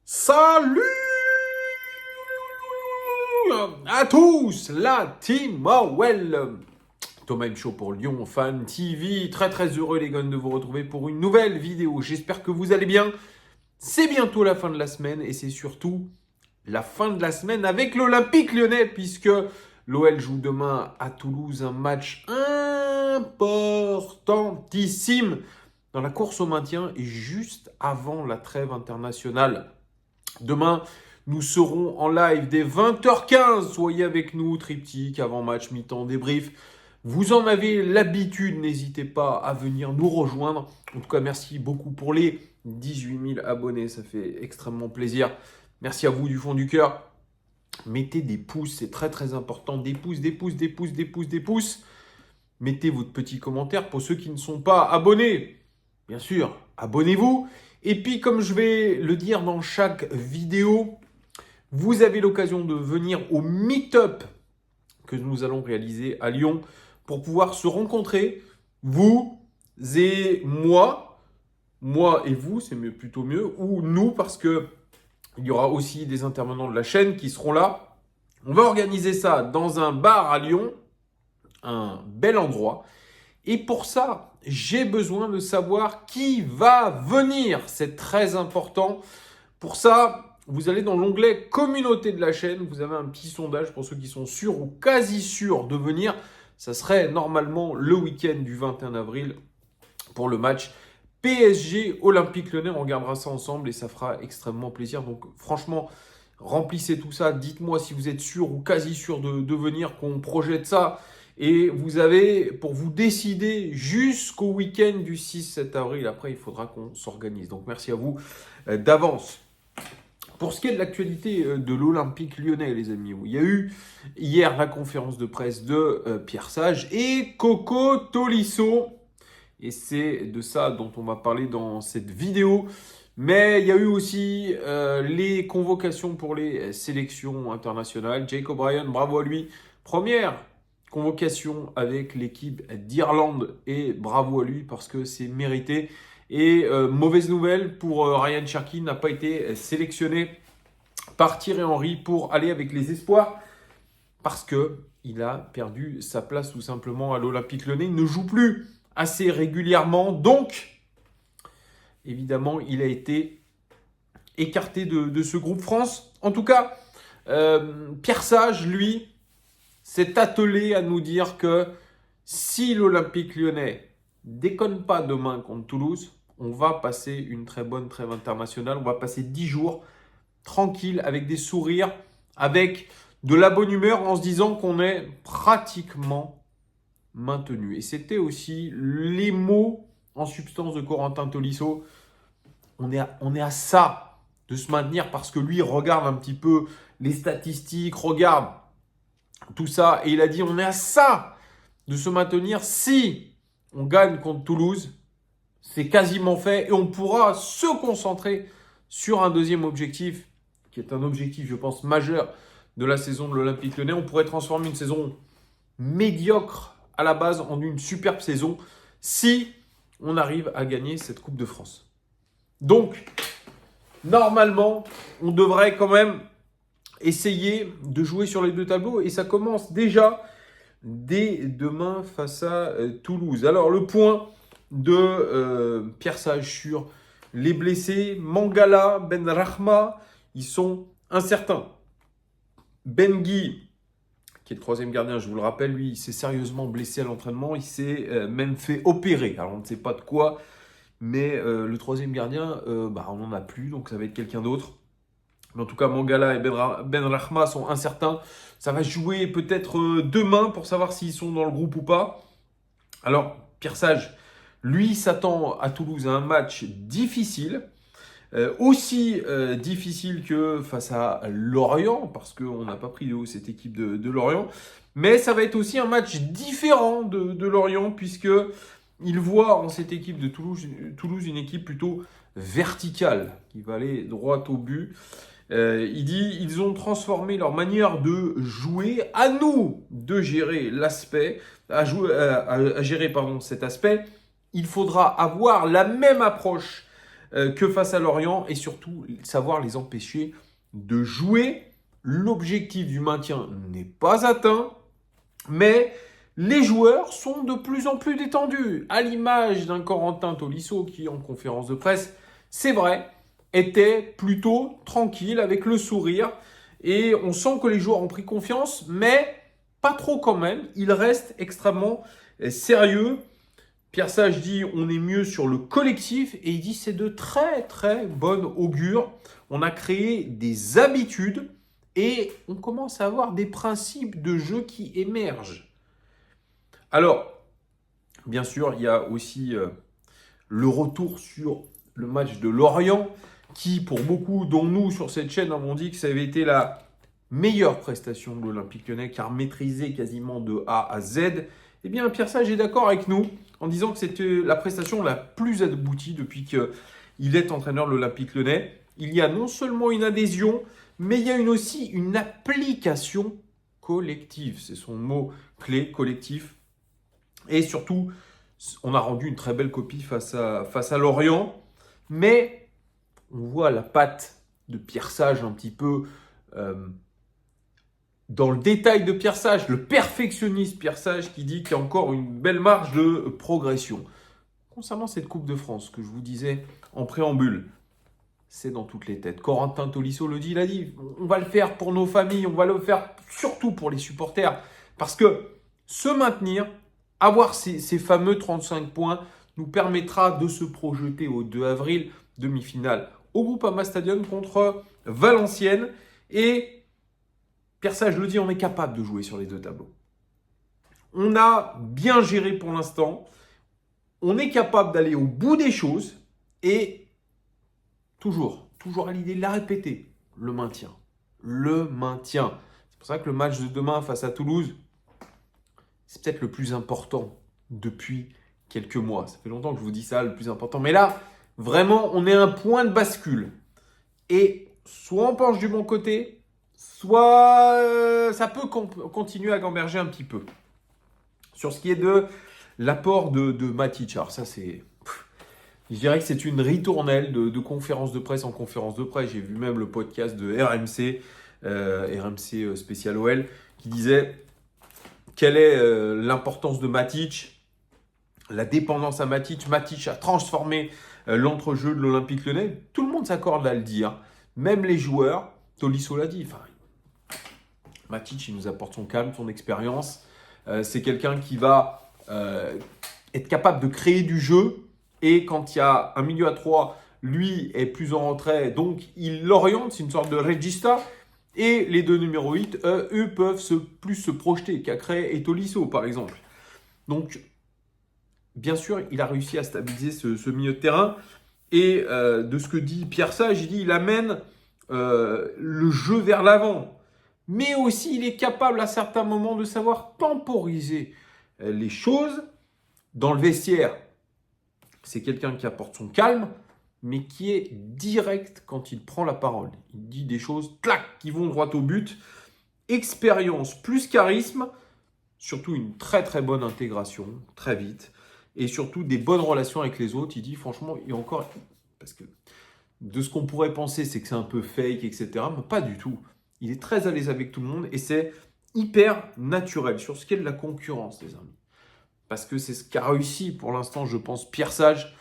Salut à tous, la team Mawel. Thomas M. Show pour Lyon Fan TV. Très très heureux les gars de vous retrouver pour une nouvelle vidéo. J'espère que vous allez bien. C'est bientôt la fin de la semaine et c'est surtout la fin de la semaine avec l'Olympique Lyonnais puisque l'OL joue demain à Toulouse un match importantissime dans la course au maintien et juste avant la trêve internationale. Demain, nous serons en live dès 20h15. Soyez avec nous, triptyque, avant-match, mi-temps, débrief. Vous en avez l'habitude, n'hésitez pas à venir nous rejoindre. En tout cas, merci beaucoup pour les 18 000 abonnés, ça fait extrêmement plaisir. Merci à vous du fond du cœur. Mettez des pouces, c'est très très important. Des pouces, des pouces, des pouces, des pouces, des pouces. Mettez votre petit commentaire pour ceux qui ne sont pas abonnés. Bien sûr, abonnez-vous. Et puis, comme je vais le dire dans chaque vidéo, vous avez l'occasion de venir au meet-up que nous allons réaliser à Lyon pour pouvoir se rencontrer, vous et moi et vous, c'est plutôt mieux, ou nous, parce que il y aura aussi des intervenants de la chaîne qui seront là. On va organiser ça dans un bar à Lyon, un bel endroit. Et pour ça, j'ai besoin de savoir qui va venir. C'est très important. Pour ça, vous allez dans l'onglet communauté de la chaîne. Vous avez un petit sondage pour ceux qui sont sûrs ou quasi sûrs de venir. Ça serait normalement le week-end du 21 avril pour le match PSG Olympique Lyonnais. On regardera ça ensemble et ça fera extrêmement plaisir. Donc franchement, remplissez tout ça. Dites-moi si vous êtes sûr ou quasi sûr de venir, qu'on projette ça. Et vous avez, pour vous décider, jusqu'au week-end du 6-7 avril. Après, il faudra qu'on s'organise. Donc, merci à vous d'avance. Pour ce qui est de l'actualité de l'Olympique Lyonnais, les amis, il y a eu hier la conférence de presse de Pierre Sage et Coco Tolisso. Et c'est de ça dont on va parler dans cette vidéo. Mais il y a eu aussi les convocations pour les sélections internationales. Jacob Ryan, bravo à lui. Première convocation avec l'équipe d'Irlande et bravo à lui parce que c'est mérité. Et mauvaise nouvelle pour Ryan Cherki, n'a pas été sélectionné par Thierry Henry pour aller avec les espoirs parce qu'il a perdu sa place tout simplement à l'Olympique Lyonnais. Il ne joue plus assez régulièrement, donc évidemment il a été écarté de ce groupe France. En tout cas, Pierre Sage, lui, s'est attelé à nous dire que si l'Olympique Lyonnais déconne pas demain contre Toulouse, on va passer une très bonne trêve internationale. On va passer 10 jours tranquille, avec des sourires, avec de la bonne humeur, en se disant qu'on est pratiquement maintenu. Et c'était aussi les mots en substance de Corentin Tolisso. On est à ça de se maintenir parce que lui regarde un petit peu les statistiques, regarde tout ça. Et il a dit, on est à ça de se maintenir si on gagne contre Toulouse. C'est quasiment fait et on pourra se concentrer sur un deuxième objectif, qui est un objectif, je pense, majeur de la saison de l'Olympique Lyonnais. On pourrait transformer une saison médiocre à la base en une superbe saison si on arrive à gagner cette Coupe de France. Donc, normalement, on devrait quand même essayer de jouer sur les deux tableaux et ça commence déjà dès demain face à Toulouse. Alors le point de Pierre Sage sur les blessés, Mangala, Benrahma, ils sont incertains. Bengui, qui est le troisième gardien, je vous le rappelle, lui, il s'est sérieusement blessé à l'entraînement, il s'est même fait opérer. Alors on ne sait pas de quoi, mais le troisième gardien, on n'en a plus, donc ça va être quelqu'un d'autre. Mais en tout cas, Mangala et Benrahma sont incertains. Ça va jouer peut-être demain pour savoir s'ils sont dans le groupe ou pas. Alors, Pierre Sage, lui, s'attend à Toulouse à un match difficile. Aussi difficile que face à Lorient, parce qu'on n'a pas pris de haut cette équipe de Lorient. Mais ça va être aussi un match différent de Lorient, puisqu'il voit en cette équipe de Toulouse une équipe plutôt verticale, qui va aller droit au but. Il dit, ils ont transformé leur manière de jouer, à nous de gérer l'aspect, à gérer cet aspect. Il faudra avoir la même approche que face à Lorient et surtout savoir les empêcher de jouer. L'objectif du maintien n'est pas atteint, mais les joueurs sont de plus en plus détendus. À l'image d'un Corentin Tolisso qui, en conférence de presse, c'est vrai, était plutôt tranquille avec le sourire. Et on sent que les joueurs ont pris confiance, mais pas trop quand même. Il reste extrêmement sérieux. Pierre Sage dit on est mieux sur le collectif et il dit c'est de très très bonne augure. On a créé des habitudes et on commence à avoir des principes de jeu qui émergent. Alors, bien sûr, il y a aussi le retour sur le match de Lorient qui, pour beaucoup, dont nous sur cette chaîne, avons dit que ça avait été la meilleure prestation de l'Olympique Lyonnais car maîtrisé quasiment de A à Z. Eh bien, Pierre Sage est d'accord avec nous en disant que c'était la prestation la plus aboutie depuis qu'il est entraîneur de l'Olympique Lyonnais. Il y a non seulement une adhésion, mais il y a aussi une application collective. C'est son mot clé, collectif. Et surtout, on a rendu une très belle copie face à Lorient. Mais on voit la patte de Pierre Sage un petit peu dans le détail de Pierre Sage, le perfectionniste Pierre Sage qui dit qu'il y a encore une belle marge de progression. Concernant cette Coupe de France que je vous disais en préambule, c'est dans toutes les têtes. Corentin Tolisso le dit, il a dit, on va le faire pour nos familles, on va le faire surtout pour les supporters. Parce que se maintenir, avoir ces fameux 35 points, nous permettra de se projeter au 2 avril, demi-finale au Groupama Stadium contre Valenciennes. Et Pierre Sage le dit, on est capable de jouer sur les deux tableaux. On a bien géré pour l'instant. On est capable d'aller au bout des choses et toujours à l'idée de la répéter, le maintien. Le maintien. C'est pour ça que le match de demain face à Toulouse, c'est peut-être le plus important depuis quelques mois. Ça fait longtemps que je vous dis ça, le plus important. Mais là, vraiment, on est à un point de bascule. Et soit on penche du bon côté, soit ça peut continuer à gamberger un petit peu. Sur ce qui est de l'apport de Matic, alors ça c'est... Je dirais que c'est une ritournelle de conférence de presse en conférence de presse. J'ai vu même le podcast de RMC, RMC spécial OL, qui disait quelle est l'importance de Matic, la dépendance à Matic. Matic a transformé l'entrejeu de l'Olympique Lyonnais. Tout le monde s'accorde à le dire, même les joueurs. Tolisso l'a dit. Enfin, Matic, il nous apporte son calme, son expérience. C'est quelqu'un qui va être capable de créer du jeu. Et quand il y a un milieu à 3, lui est plus en retrait, donc il l'oriente, c'est une sorte de regista. Et les deux numéros 8, eux peuvent plus se projeter, Cacré et Tolisso par exemple. Donc, bien sûr, il a réussi à stabiliser ce milieu de terrain. Et de ce que dit Pierre Sage, il amène le jeu vers l'avant. Mais aussi, il est capable à certains moments de savoir temporiser les choses dans le vestiaire. C'est quelqu'un qui apporte son calme, mais qui est direct quand il prend la parole. Il dit des choses, clac, qui vont droit au but. Expérience plus charisme, surtout une très très bonne intégration, très vite, et surtout des bonnes relations avec les autres. Il dit franchement, il y a encore... Parce que de ce qu'on pourrait penser, c'est que c'est un peu fake, etc. Mais pas du tout. Il est très à l'aise avec tout le monde et c'est hyper naturel sur ce qui est de la concurrence, les amis. Parce que c'est ce qu'a réussi pour l'instant, je pense, Pierre Sage,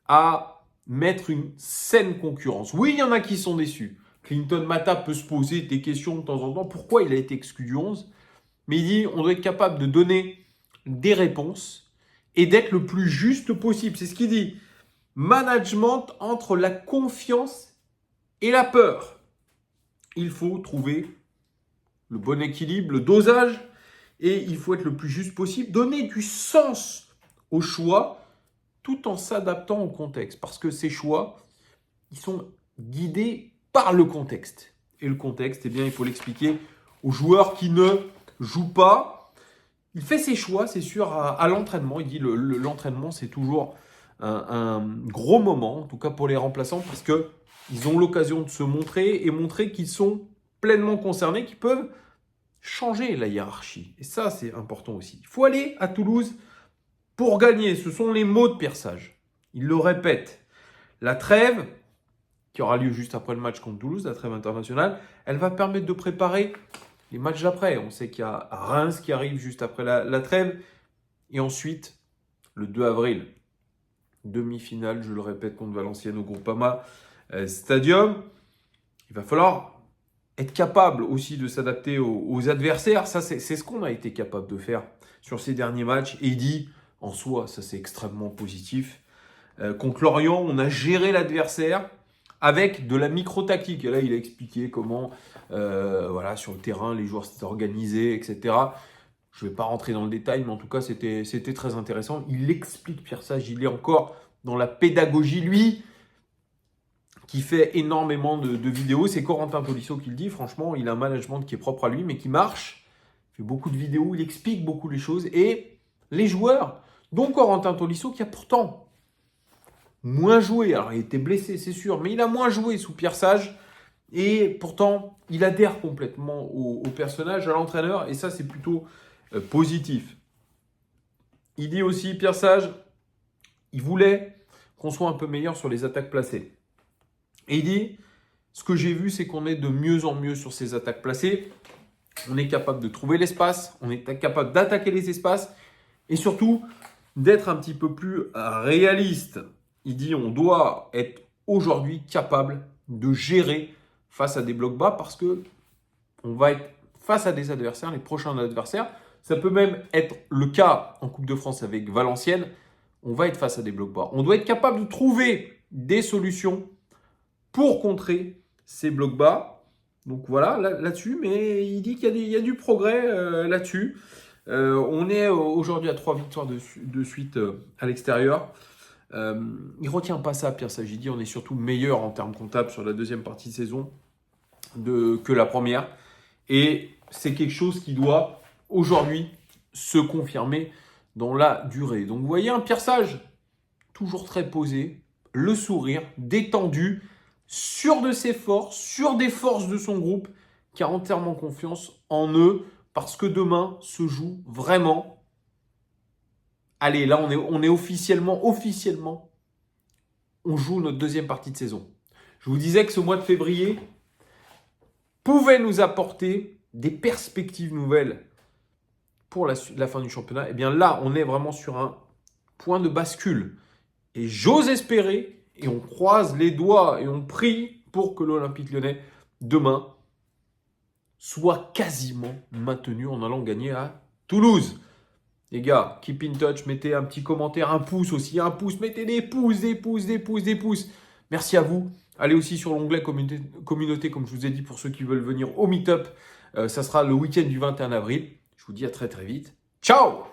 à mettre une saine concurrence. Oui, il y en a qui sont déçus. Clinton Mata peut se poser des questions de temps en temps. Pourquoi il a été exclu du 11 ? Mais il dit on doit être capable de donner des réponses et d'être le plus juste possible. C'est ce qu'il dit. Management entre la confiance et la peur. Il faut trouver le bon équilibre, le dosage. Et il faut être le plus juste possible, donner du sens au choix tout en s'adaptant au contexte. Parce que ces choix, ils sont guidés par le contexte. Et le contexte, eh bien, il faut l'expliquer aux joueurs qui ne jouent pas. Il fait ses choix, c'est sûr, à l'entraînement. Il dit l'entraînement, c'est toujours un gros moment, en tout cas pour les remplaçants, parce qu'ils ont l'occasion de se montrer et montrer qu'ils sont pleinement concernés, qu'ils peuvent changer la hiérarchie. Et ça, c'est important aussi. Il faut aller à Toulouse pour gagner. Ce sont les mots de Pierre Sage. Il le répète. La trêve, qui aura lieu juste après le match contre Toulouse, la trêve internationale, elle va permettre de préparer les matchs d'après. On sait qu'il y a Reims qui arrive juste après la trêve. Et ensuite, le 2 avril, demi-finale, je le répète, contre Valenciennes au Groupama Stadium. Il va falloir être capable aussi de s'adapter aux adversaires. Ça, c'est ce qu'on a été capable de faire sur ces derniers matchs. Et il dit, en soi, ça c'est extrêmement positif. Contre Lorient, on a géré l'adversaire avec de la micro-tactique. Et là, il a expliqué comment, voilà, sur le terrain, les joueurs s'étaient organisés, etc. Je ne vais pas rentrer dans le détail, mais en tout cas, c'était très intéressant. Il explique, Pierre Sage, il est encore dans la pédagogie, lui, qui fait énormément de vidéos. C'est Corentin Tolisso qui le dit. Franchement, il a un management qui est propre à lui, mais qui marche. Il fait beaucoup de vidéos, il explique beaucoup les choses. Et les joueurs, dont Corentin Tolisso, qui a pourtant moins joué. Alors, il était blessé, c'est sûr, mais il a moins joué sous Pierre Sage. Et pourtant, il adhère complètement au personnage, à l'entraîneur. Et ça, c'est plutôt positif. Il dit aussi, Pierre Sage, il voulait qu'on soit un peu meilleur sur les attaques placées. Et il dit, ce que j'ai vu, c'est qu'on est de mieux en mieux sur ces attaques placées. On est capable de trouver l'espace, on est capable d'attaquer les espaces et surtout d'être un petit peu plus réaliste. Il dit, on doit être aujourd'hui capable de gérer face à des blocs bas parce que on va être face à des adversaires, les prochains adversaires. Ça peut même être le cas en Coupe de France avec Valenciennes. On va être face à des blocs bas. On doit être capable de trouver des solutions pour contrer ces blocs bas. Donc voilà, là-dessus, mais il dit qu'il y a du progrès là-dessus. On est aujourd'hui à 3 victoires de suite à l'extérieur. Il ne retient pas ça, Pierre Sage. Il dit on est surtout meilleur en termes comptables sur la deuxième partie de saison que la première. Et c'est quelque chose qui doit aujourd'hui se confirmer dans la durée. Donc vous voyez un Pierre Sage toujours très posé, le sourire, détendu, sûr de ses forces, sûr des forces de son groupe, qui a entièrement confiance en eux, parce que demain se joue vraiment. Allez, là on est officiellement, on joue notre deuxième partie de saison. Je vous disais que ce mois de février pouvait nous apporter des perspectives nouvelles pour la fin du championnat. Et bien là, on est vraiment sur un point de bascule. Et j'ose espérer, et on croise les doigts et on prie pour que l'Olympique Lyonnais, demain, soit quasiment maintenu en allant gagner à Toulouse. Les gars, keep in touch, mettez un petit commentaire, un pouce aussi, un pouce, mettez des pouces, des pouces, des pouces, des pouces. Merci à vous. Allez aussi sur l'onglet communauté, comme je vous ai dit, pour ceux qui veulent venir au meet-up. Ça sera le week-end du 21 avril. Je vous dis à très très vite. Ciao!